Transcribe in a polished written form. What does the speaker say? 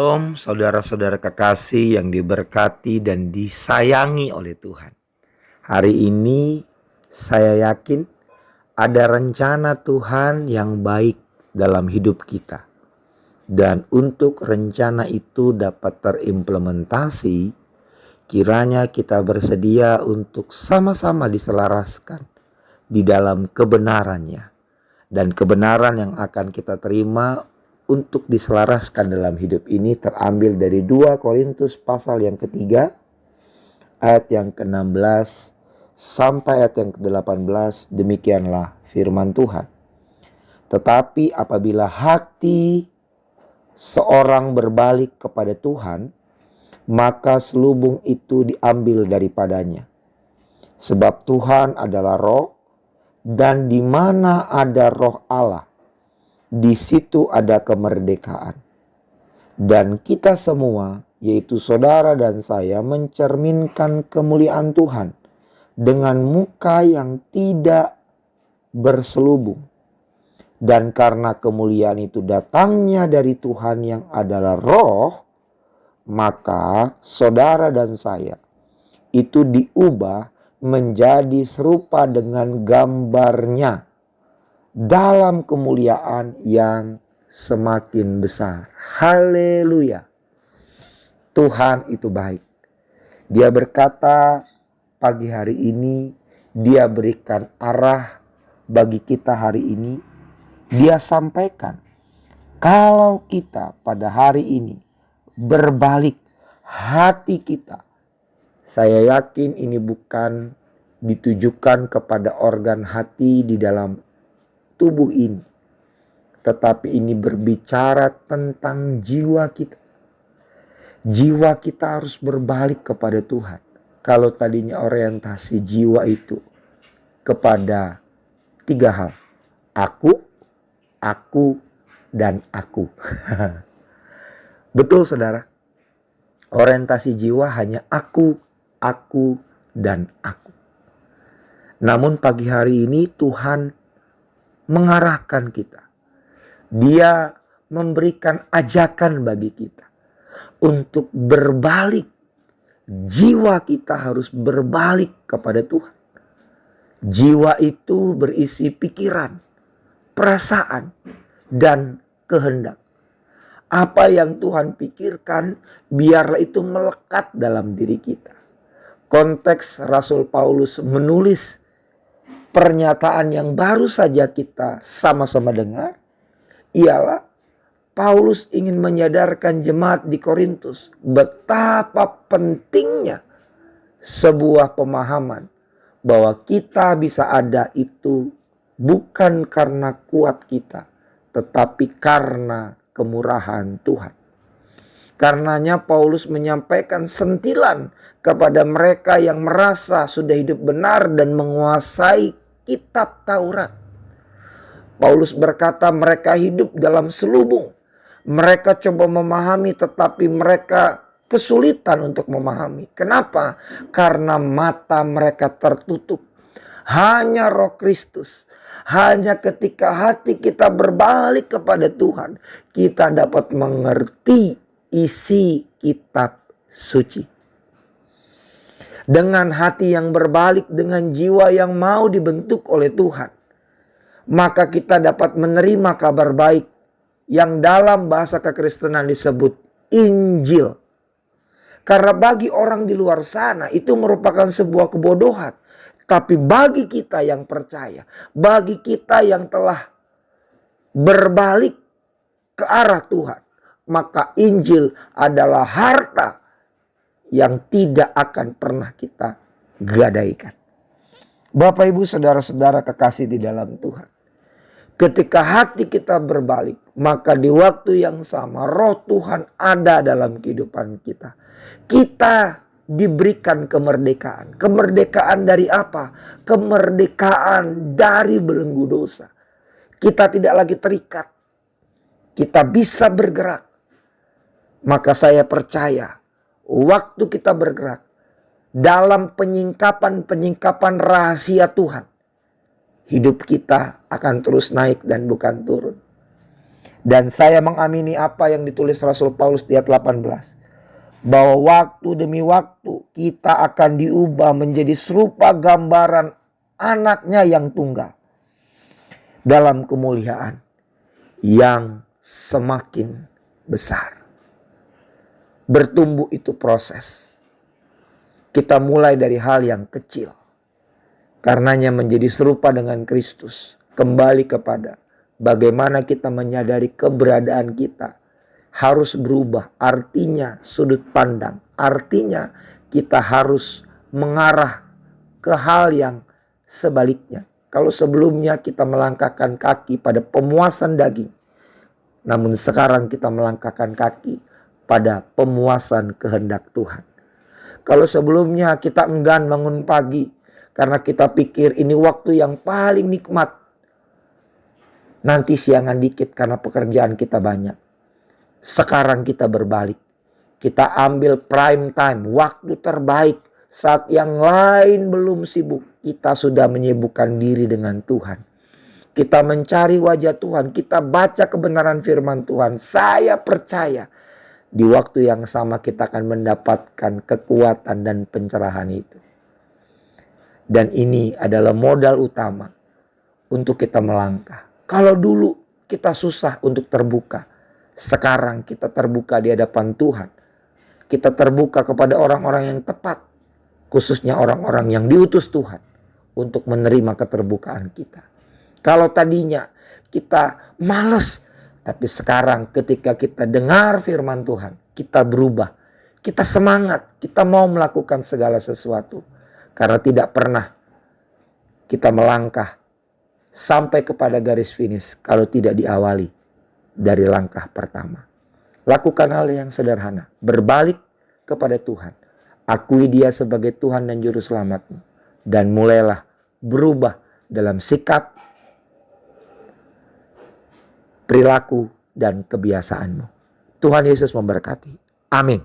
Shalom, saudara-saudara kekasih yang diberkati dan disayangi oleh Tuhan. Hari ini saya yakin ada rencana Tuhan yang baik dalam hidup kita. Dan untuk rencana itu dapat terimplementasi, kiranya kita bersedia untuk sama-sama diselaraskan di dalam kebenarannya. Dan kebenaran yang akan kita terima untuk diselaraskan dalam hidup ini terambil dari 2 Korintus pasal yang ketiga, ayat yang ke-16 sampai ayat yang ke-18. Demikianlah firman Tuhan. Tetapi apabila hati seorang berbalik kepada Tuhan, maka selubung itu diambil daripadanya. Sebab Tuhan adalah roh, dan di mana ada roh Allah, di situ ada kemerdekaan. Dan kita semua, yaitu saudara dan saya, mencerminkan kemuliaan Tuhan dengan muka yang tidak berselubung. Dan karena kemuliaan itu datangnya dari Tuhan yang adalah roh, maka saudara dan saya itu diubah menjadi serupa dengan gambarnya dalam kemuliaan yang semakin besar. Haleluya. Tuhan itu baik. Dia berkata pagi hari ini, Dia berikan arah bagi kita hari ini. Dia sampaikan, kalau kita pada hari ini berbalik hati kita, saya yakin ini bukan ditujukan kepada organ hati di dalam tubuh ini, tetapi ini berbicara tentang jiwa kita. Jiwa kita harus berbalik kepada Tuhan. Kalau tadinya orientasi jiwa itu kepada 3 hal. Aku, dan aku. Betul saudara. Orientasi jiwa hanya aku, dan aku. Namun pagi hari ini Tuhan mengarahkan kita. Dia memberikan ajakan bagi kita untuk berbalik. Jiwa kita harus berbalik kepada Tuhan. Jiwa itu berisi pikiran, perasaan, dan kehendak. Apa yang Tuhan pikirkan, biarlah itu melekat dalam diri kita. Konteks Rasul Paulus menulis pernyataan yang baru saja kita sama-sama dengar, ialah Paulus ingin menyadarkan jemaat di Korintus betapa pentingnya sebuah pemahaman bahwa kita bisa ada itu bukan karena kuat kita, tetapi karena kemurahan Tuhan. Karenanya Paulus menyampaikan sentilan kepada mereka yang merasa sudah hidup benar dan menguasai kitab Taurat. Paulus berkata mereka hidup dalam selubung. Mereka coba memahami tetapi mereka kesulitan untuk memahami. Kenapa? Karena mata mereka tertutup. Hanya Roh Kristus. Hanya ketika hati kita berbalik kepada Tuhan, kita dapat mengerti isi kitab suci. Dengan hati yang berbalik, dengan jiwa yang mau dibentuk oleh Tuhan, maka kita dapat menerima kabar baik yang dalam bahasa kekristenan disebut Injil. Karena bagi orang di luar sana itu merupakan sebuah kebodohan. Tapi bagi kita yang percaya, bagi kita yang telah berbalik ke arah Tuhan, maka Injil adalah harta yang tidak akan pernah kita gadaikan. Bapak ibu saudara-saudara kekasih di dalam Tuhan. Ketika hati kita berbalik, maka di waktu yang sama roh Tuhan ada dalam kehidupan kita. Kita diberikan kemerdekaan. Kemerdekaan dari apa? Kemerdekaan dari belenggu dosa. Kita tidak lagi terikat. Kita bisa bergerak. Maka saya percaya waktu kita bergerak dalam penyingkapan rahasia Tuhan, hidup kita akan terus naik dan bukan turun. Dan saya mengamini apa yang ditulis Rasul Paulus di ayat 18. Bahwa waktu demi waktu kita akan diubah menjadi serupa gambaran anaknya yang tunggal. Dalam kemuliaan yang semakin besar. Bertumbuh itu proses. Kita mulai dari hal yang kecil. Karenanya menjadi serupa dengan Kristus. Kembali kepada bagaimana kita menyadari keberadaan kita harus berubah. Artinya sudut pandang. Artinya kita harus mengarah ke hal yang sebaliknya. Kalau sebelumnya kita melangkahkan kaki pada pemuasan daging, namun sekarang kita melangkahkan kaki pada pemuasan kehendak Tuhan. Kalau sebelumnya kita enggan bangun pagi karena kita pikir ini waktu yang paling nikmat, nanti siangan dikit karena pekerjaan kita banyak. Sekarang kita berbalik. Kita ambil prime time, waktu terbaik. Saat yang lain belum sibuk, kita sudah menyibukkan diri dengan Tuhan. Kita mencari wajah Tuhan, kita baca kebenaran firman Tuhan. Saya percaya di waktu yang sama kita akan mendapatkan kekuatan dan pencerahan itu. Dan ini adalah modal utama untuk kita melangkah. Kalau dulu kita susah untuk terbuka, sekarang kita terbuka di hadapan Tuhan. Kita terbuka kepada orang-orang yang tepat. Khususnya orang-orang yang diutus Tuhan untuk menerima keterbukaan kita. Kalau tadinya kita malas, tapi sekarang ketika kita dengar firman Tuhan, kita berubah. Kita semangat, kita mau melakukan segala sesuatu. Karena tidak pernah kita melangkah sampai kepada garis finish kalau tidak diawali dari langkah pertama. Lakukan hal yang sederhana, berbalik kepada Tuhan. Akui Dia sebagai Tuhan dan Juru Selamatmu. Dan mulailah berubah dalam sikap, perilaku, dan kebiasaanmu. Tuhan Yesus memberkati. Amin.